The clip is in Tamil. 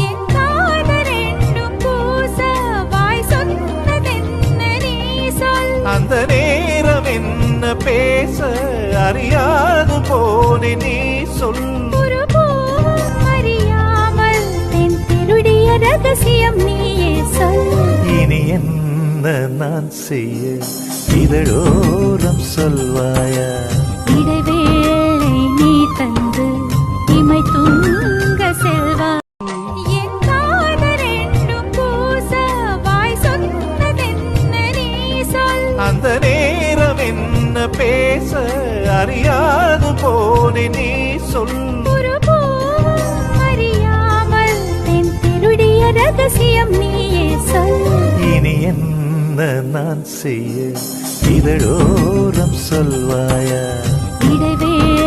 என் காதரென்னும் பூச வாய் சொன்னதென்ன நீ சொல். அந்த நேரம் என்ன பேச அறியாது போனே நீ சொல். ஒரு பூவும் அறியாமல் தென் திருடிய ரகசியம் நீயே சொல். இனி என்ன நான் செய்ய இதழோரம் சொல்வாயா? இடைவேளை நீ தந்து இமை தூங்க செல்வாய். என் காதரென்னும் பூச வாய் சொன்னதென்ன நீ சொல். அந்த நேரம் என்ன பேச அறியாது போனே நீ சொல். ஒரு பூவும் அறியாமல் தென் திருடிய ரகசியம் நீயே சொல். இனி என்ன நான் செய்ய இதழோரம் சொல்வாயா? இடைவேளை